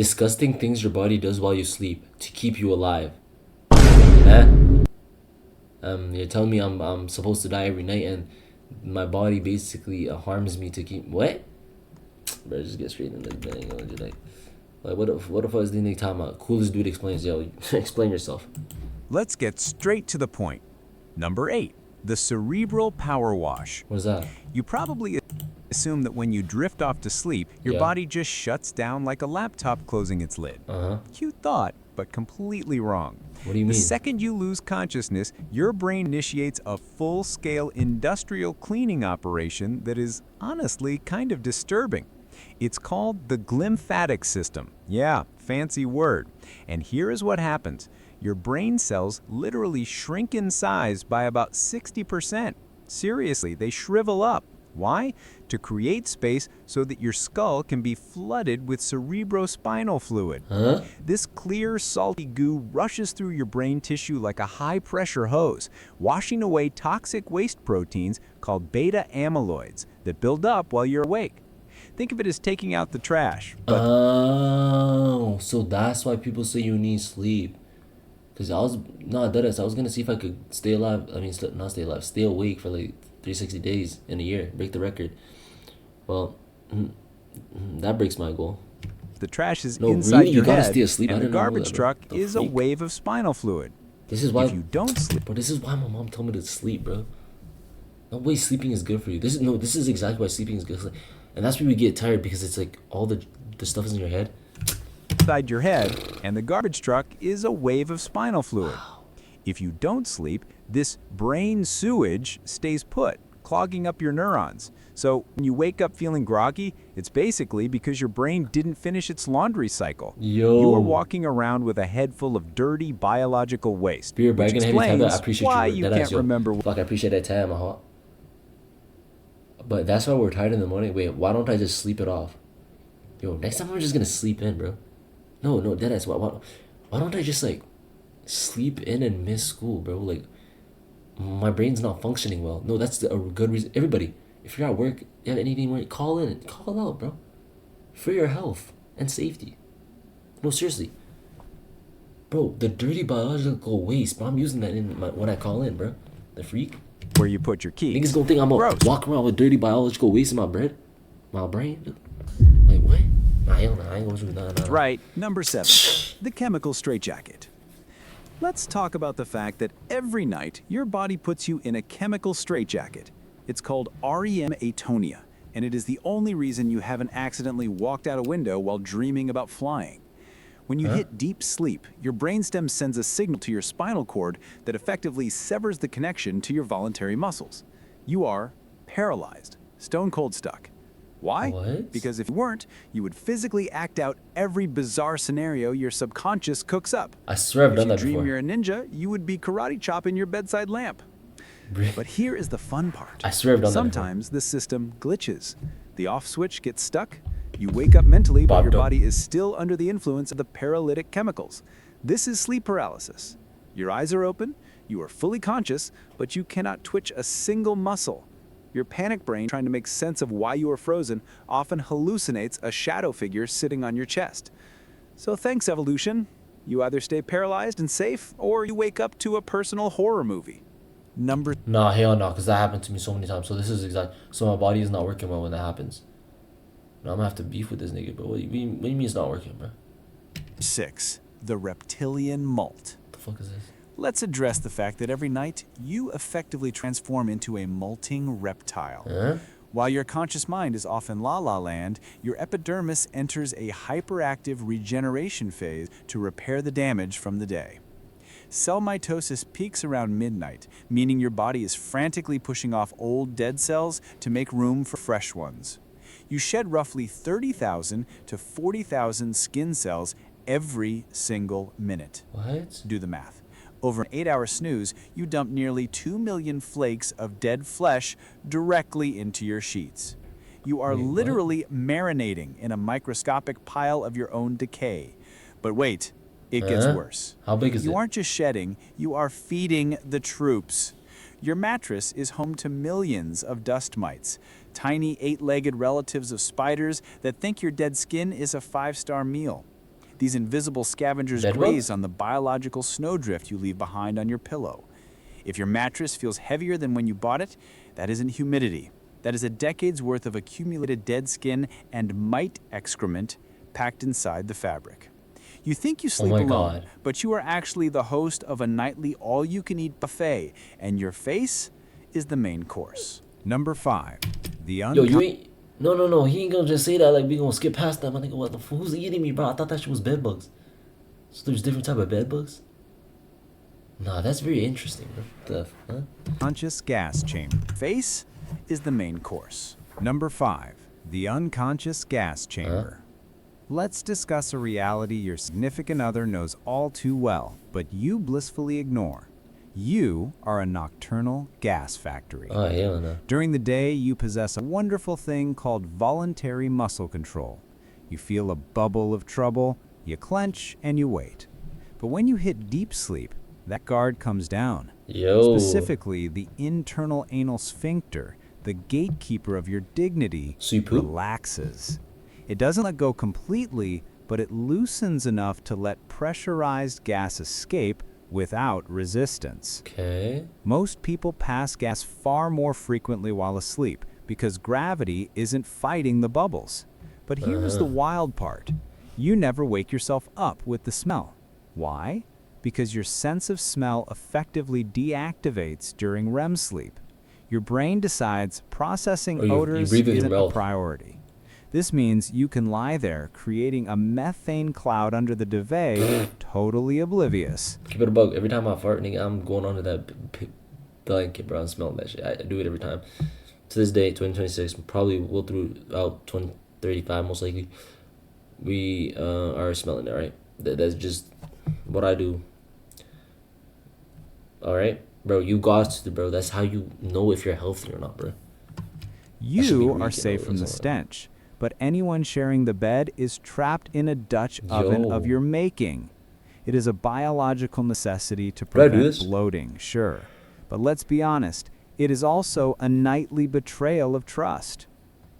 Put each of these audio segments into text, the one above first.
Disgusting things your body does while you sleep to keep you alive. Eh? You're telling me I'm supposed to die every night and my body basically harms me to keep what? Bro, just get straight into the thing. Like what if I was the time out? Coolest dude explains, yo, explain yourself. Let's get straight to the point. Number 8, the cerebral power wash. What is that? You probably assume that when you drift off to sleep, your Yeah. body just shuts down like a laptop closing its lid. Cute thought, but completely wrong. What do you The mean? second you lose consciousness, your brain initiates a full-scale industrial cleaning operation that is honestly kind of disturbing. It's called the glymphatic system. Yeah, fancy word. And here is what happens. Your brain cells literally shrink in size by about 60%. Seriously, they shrivel up. Why? To create space so that your skull can be flooded with cerebrospinal fluid. Huh? This clear, salty goo rushes through your brain tissue like a high-pressure hose, washing away toxic waste proteins called beta amyloids that build up while you're awake. Think of it as taking out the trash. But Oh, so that's why people say you need sleep. Cause I was not dead ass. I was gonna see if I could stay alive. I mean, not stay alive, stay awake for like 360 days in a year, break the record. Well, that breaks my goal. the trash is No, inside really? You your gotta head, stay asleep? I and the didn't know garbage that, bro. truck The is a freak? wave of spinal fluid. This is why. If you don't sleep, But this is why my mom told me to sleep, bro. No way sleeping is good for you. This is exactly why sleeping is good. And that's where we get tired because it's like all the stuff is in your head. inside your head, and the garbage truck is a wave of spinal fluid. If you don't sleep, this brain sewage stays put, clogging up your neurons. So when you wake up feeling groggy, it's basically because your brain didn't finish its laundry cycle. Yo. You are walking around with a head full of dirty biological waste, Beer which bragging heavy tab. I explains appreciate why you. you That ass, can't yo. remember. Fuck, I appreciate that time, my heart. But that's why we're tired in the morning. Wait, why don't I just sleep it off? Yo, next time I'm just gonna sleep in, bro. No, deadass. Why don't I just like sleep in and miss school, bro? Like, my brain's not functioning well. No, that's a good reason. Everybody, if you're at work, you have anything where call in, call out, bro. For your health and safety. No, seriously. Bro, the dirty biological waste, bro, I'm using that when I call in, bro. The freak. Where you put your keys. Niggas gonna think I'm gonna Gross. walk around with dirty biological waste in my brain. Like what? Nah, hell nah, I ain't gonna do that. Nah. Right. Number 7, the chemical straitjacket. Let's talk about the fact that every night your body puts you in a chemical straitjacket. It's called REM atonia, and it is the only reason you haven't accidentally walked out a window while dreaming about flying. When you hit deep sleep, your brainstem sends a signal to your spinal cord that effectively severs the connection to your voluntary muscles. You are paralyzed, stone cold stuck. Why? What? Because if you weren't, you would physically act out every bizarre scenario your subconscious cooks up. I swear I've If done you that dream before. you're a ninja, you would be karate chopping your bedside lamp. But here is the fun part. I swear I've done that before. Sometimes the system glitches. The off switch gets stuck. You wake up mentally, but your Bob, body is still under the influence of the paralytic chemicals. This is sleep paralysis. Your eyes are open, you are fully conscious, but you cannot twitch a single muscle. Your panic brain, trying to make sense of why you are frozen, often hallucinates a shadow figure sitting on your chest. So thanks, evolution. You either stay paralyzed and safe, or you wake up to a personal horror movie. Number Nah, hell no, because that happened to me so many times. So this is so my body is not working well when that happens. No, I'm gonna have to beef with this nigga, bro. What do you mean it's not working, bro? 6, the reptilian molt. What the fuck is this? Let's address the fact that every night you effectively transform into a molting reptile. Huh? While your conscious mind is off in la la land, your epidermis enters a hyperactive regeneration phase to repair the damage from the day. Cell mitosis peaks around midnight, meaning your body is frantically pushing off old dead cells to make room for fresh ones. You shed roughly 30,000 to 40,000 skin cells every single minute. What? Do the math. Over an 8-hour snooze, you dump nearly 2 million flakes of dead flesh directly into your sheets. You are Wait, what? literally marinating in a microscopic pile of your own decay. But wait, it gets worse. How big is You it? aren't just shedding, you are feeding the troops. Your mattress is home to millions of dust mites, tiny 8-legged relatives of spiders that think your dead skin is a 5-star meal. These invisible scavengers Bed graze bugs? on the biological snowdrift you leave behind on your pillow. If your mattress feels heavier than when you bought it, that isn't humidity. That is a decade's worth of accumulated dead skin and mite excrement packed inside the fabric. You think you Oh sleep my alone, God. but you are actually the host of a nightly all-you-can-eat buffet, and your face is the main course. Number 5. The Yo, you ain't. No, no, no. He ain't gonna just say that like we gonna skip past that. My nigga, what the fuck? Who's eating me, bro? I thought that shit was bed bugs. So there's different type of bed bugs? Nah, that's very interesting, bro. Huh? unconscious gas chamber. Face is the main course. Number 5. The unconscious gas chamber. Let's discuss a reality your significant other knows all too well, but you blissfully ignore. You are a nocturnal gas factory. Oh, hell no. During the day, you possess a wonderful thing called voluntary muscle control. You feel a bubble of trouble, you clench, and you wait. But when you hit deep sleep, that guard comes down. Yo. Specifically, the internal anal sphincter, the gatekeeper of your dignity, So you poop? relaxes. It doesn't let go completely, but it loosens enough to let pressurized gas escape without resistance. Okay. Most people pass gas far more frequently while asleep because gravity isn't fighting the bubbles. But here's the wild part. You never wake yourself up with the smell. Why? Because your sense of smell effectively deactivates during REM sleep. Your brain decides processing Oh, you odors breathe with your isn't a mouth. priority. This means you can lie there creating a methane cloud under the duvet, totally oblivious. Keep it a bug. Every time I fart, nigga, I'm going onto that blanket, bro. I'm smelling that shit. I do it every time. To this day, 2026, probably will throughout 2035, most likely. We are smelling it, right? That's just what I do. All right, bro. You got to, bro. That's how you know if you're healthy or not, bro. should be You Greek, are safe from the that's all. stench, but anyone sharing the bed is trapped in a Dutch oven of Yo. your making. It is a biological necessity to I do prevent this? bloating, sure. But let's be honest, it is also a nightly betrayal of trust.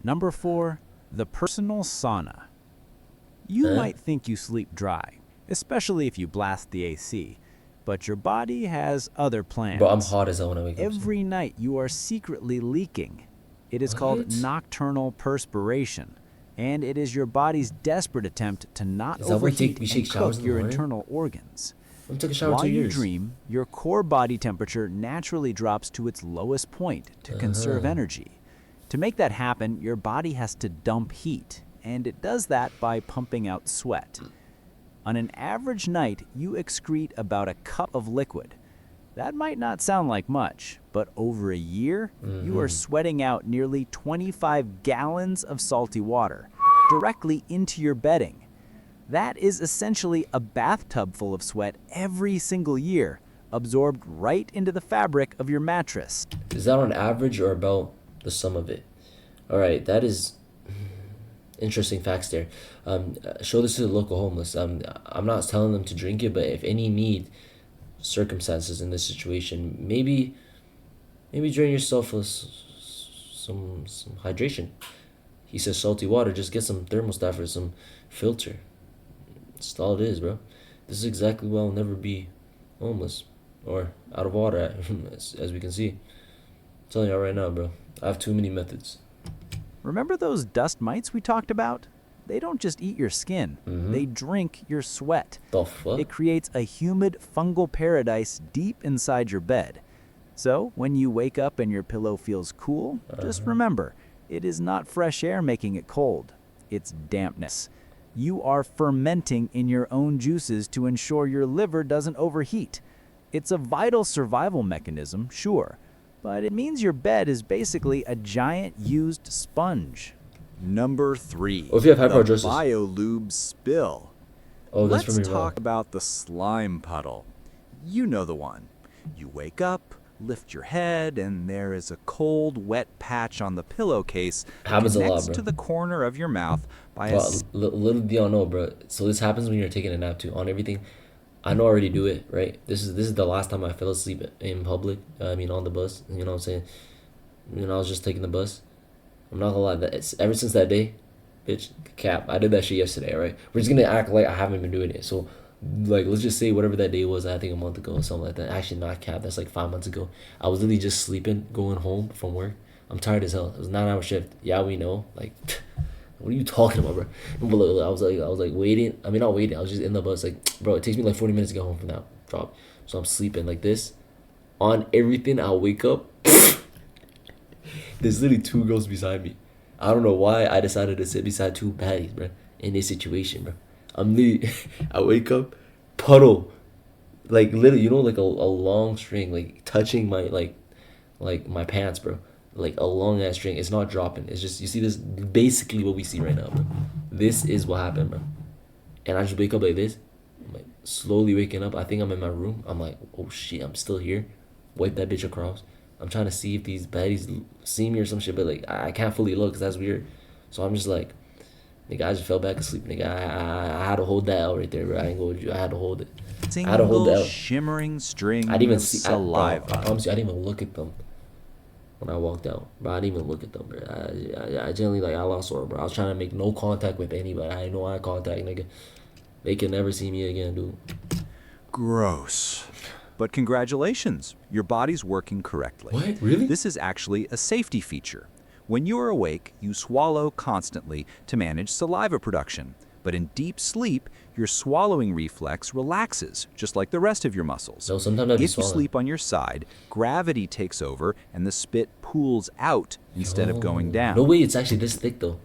Number 4, the personal sauna. You Huh? might think you sleep dry, especially if you blast the AC, but your body has other plans. Bro, I'm hot as hell when I wake up. Every night you are secretly leaking. It is called What? nocturnal perspiration, and it is your body's desperate attempt to not Is that why overheat we shake and showers cook in the your morning? internal organs. I took a shower While 2 you years. dream, your core body temperature naturally drops to its lowest point to conserve energy. To make that happen, your body has to dump heat, and it does that by pumping out sweat. On an average night, you excrete about a cup of liquid. That might not sound like much, but over a year, you are sweating out nearly 25 gallons of salty water directly into your bedding. That is essentially a bathtub full of sweat every single year, absorbed right into the fabric of your mattress. Is that on average or about the sum of it? All right, that is interesting facts there. Show this to the local homeless. I'm not telling them to drink it, but if any need circumstances in this situation, maybe drain yourself with some hydration. He says salty water. Just get some thermostat or some filter. That's all it is, bro. This is exactly why I'll never be homeless or out of water, as we can see. I'm telling y'all right now, bro. I have too many methods. Remember those dust mites we talked about? They don't just eat your skin, they drink your sweat. The fuck? It creates a humid fungal paradise deep inside your bed. So, when you wake up and your pillow feels cool, just remember, it is not fresh air making it cold. It's dampness. You are fermenting in your own juices to ensure your liver doesn't overheat. It's a vital survival mechanism, sure, but it means your bed is basically a giant used sponge. Number 3, Or if you have the hyperhidrosis. biolube spill. Oh, that's Let's from your talk mouth. about the slime puddle. You know the one. You wake up, lift your head, and there is a cold, wet patch on the pillowcase Happens a lot, next bro. to the corner of your mouth by a But little do y'all know, bro. So this happens when you're taking a nap too. On everything, I know I already do it, right? This is the last time I fell asleep in public. I mean, on the bus. You know what I'm saying? I was just taking the bus. I'm not gonna lie. Ever since that day, Bitch, cap. I did that shit yesterday, right? We're just gonna act like I haven't been doing it. So, like, let's just say whatever that day was, I think a month ago or something like that. Actually, not cap. That's like 5 months ago. I was literally just sleeping, going home from work. I'm tired as hell. It was a 9 hour shift. Yeah, we know. Like, what are you talking about, bro? But look, I was like waiting. I mean, not waiting. I was just in the bus. Like, bro, it takes me like 40 minutes to get home from that drop. So I'm sleeping like this. On everything, I'll wake up. There's literally two girls beside me. I don't know why I decided to sit beside two baddies, bro. In this situation, bro. I'm literally, I wake up, puddle, like literally, like a long string, like touching my like my pants, bro. Like a long ass string. It's not dropping. It's just you see this basically what we see right now, bro. This is what happened, bro. And I just wake up like this. I'm like slowly waking up. I think I'm in my room. I'm like, oh shit, I'm still here. Wipe that bitch across. I'm trying to see if these baddies see me or some shit, but like I can't fully look because that's weird. So I'm just like, nigga, I just fell back asleep, nigga. I had to hold that out right there, bro. I ain't gonna. I had to hold it. I had to hold that Single out. shimmering string I didn't even of see. saliva. Honestly, I didn't even look at them when I walked out, bro. I didn't even look at them, bro. I generally like I lost order, bro. I was trying to make no contact with anybody. I had no eye contact, nigga. They can never see me again, dude. Gross. But congratulations, your body's working correctly. What? Really? This is actually a safety feature. When you are awake, you swallow constantly to manage saliva production. But in deep sleep, your swallowing reflex relaxes, just like the rest of your muscles. No, sometimes I'd be If you swallowing. sleep on your side, gravity takes over and the spit pools out instead of going down. No way, it's actually this thick though.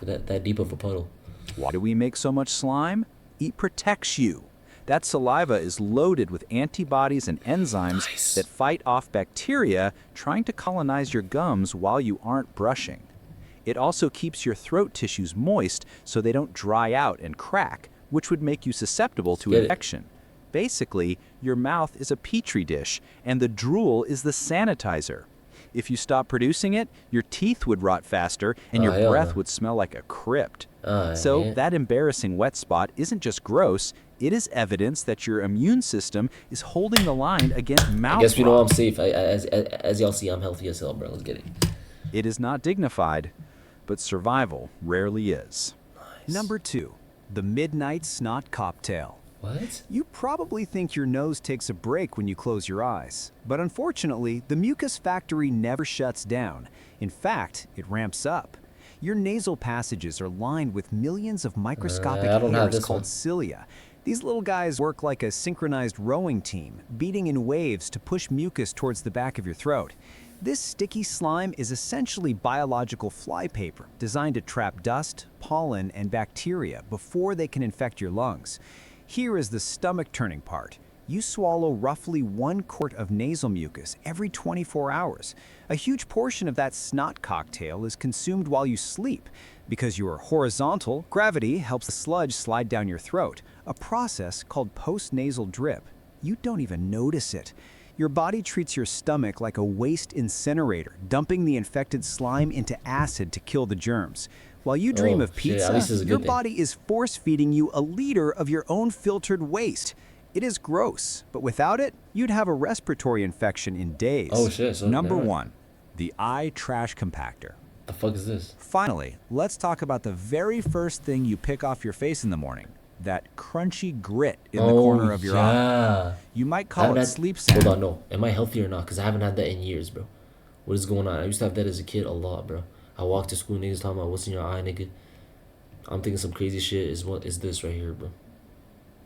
That deep of a puddle. Why do we make so much slime? It protects you. That saliva is loaded with antibodies and enzymes Nice. that fight off bacteria trying to colonize your gums while you aren't brushing. It also keeps your throat tissues moist so they don't dry out and crack, which would make you susceptible to Get it. infection. Basically, your mouth is a petri dish, and the drool is the sanitizer. If you stop producing it, your teeth would rot faster, and your hell breath no. would smell like a crypt. Yeah. That embarrassing wet spot isn't just gross, it is evidence that your immune system is holding the line against mouth I guess we know I'm rot. safe. As y'all see, I'm healthy as hell, bro. Let's get it. It is not dignified, but survival rarely is. Number 2, the midnight snot cocktail. What? You probably think your nose takes a break when you close your eyes, but unfortunately, the mucus factory never shuts down. In fact, it ramps up. Your nasal passages are lined with millions of microscopic I don't have hairs this called one. cilia. These little guys work like a synchronized rowing team, beating in waves to push mucus towards the back of your throat. This sticky slime is essentially biological flypaper designed to trap dust, pollen, and bacteria before they can infect your lungs. Here is the stomach-turning part. You swallow roughly 1 quart of nasal mucus every 24 hours. A huge portion of that snot cocktail is consumed while you sleep. Because you are horizontal, gravity helps the sludge slide down your throat, a process called postnasal drip. You don't even notice it. Your body treats your stomach like a waste incinerator, dumping the infected slime into acid to kill the germs. While you dream Oh, of shit, at pizza, least it's a good your thing. body is force-feeding you a liter of your own filtered waste. It is gross, but without it, you'd have a respiratory infection in days. Oh shit. So Number never mind. 1, the eye trash compactor. The fuck is this? Finally, let's talk about the very first thing you pick off your face in the morning, that crunchy grit in the corner of your eye. yeah. You might I call haven't it had- sleep sand. Hold on, no. Am I healthy or not? Because I haven't had that in years, bro. What is going on? I used to have that as a kid a lot, bro. I walked to school, niggas talking about what's in your eye, nigga. I'm thinking some crazy shit is what is this right here, bro.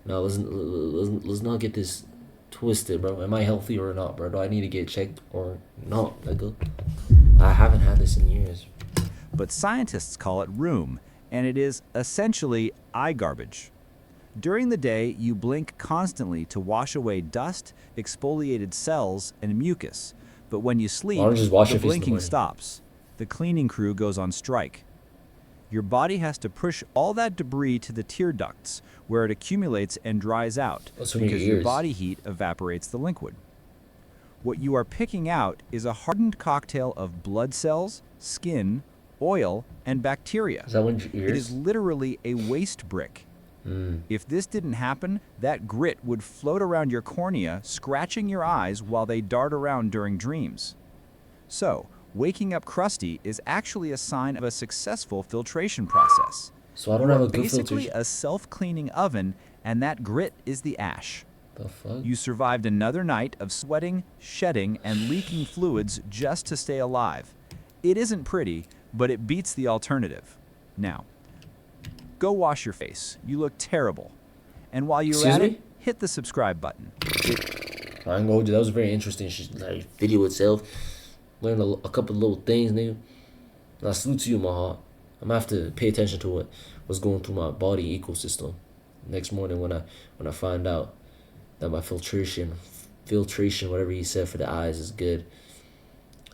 Now let's not get this twisted, bro. Am I healthy or not, bro? Do I need to get checked or not, nigga? I haven't had this in years. But scientists call it rheum, and it is essentially eye garbage. During the day, you blink constantly to wash away dust, exfoliated cells, and mucus. But when you sleep, Why don't you just wash the your face in the blinking morning? stops. The cleaning crew goes on strike. Your body has to push all that debris to the tear ducts, where it accumulates and dries out, That's from your because your ears. body heat evaporates the liquid. What you are picking out is a hardened cocktail of blood cells, skin, oil, and bacteria. Is that one your It ears? is literally a waste brick. If this didn't happen, that grit would float around your cornea, scratching your eyes while they dart around during dreams. So, Waking up crusty is actually a sign of a successful filtration process. So I don't You have are a good basically filtration. a self-cleaning oven, and that grit is the ash. The fuck? You survived another night of sweating, shedding, and leaking fluids just to stay alive. It isn't pretty, but it beats the alternative. Now, go wash your face. You look terrible. And while you're Excuse at me? it, hit the subscribe button. I ain't gonna hold you. That was very interesting. She like video itself. Learned a couple little things, nigga. And I salute to you, my heart. I'm gonna have to pay attention to what's going through my body ecosystem. Next morning when I find out that my filtration, whatever he said for the eyes is good.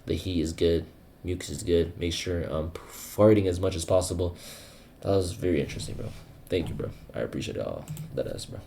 The heat is good. Mucus is good. Make sure I'm farting as much as possible. That was very interesting, bro. Thank you, bro. I appreciate it all. That ass, bro.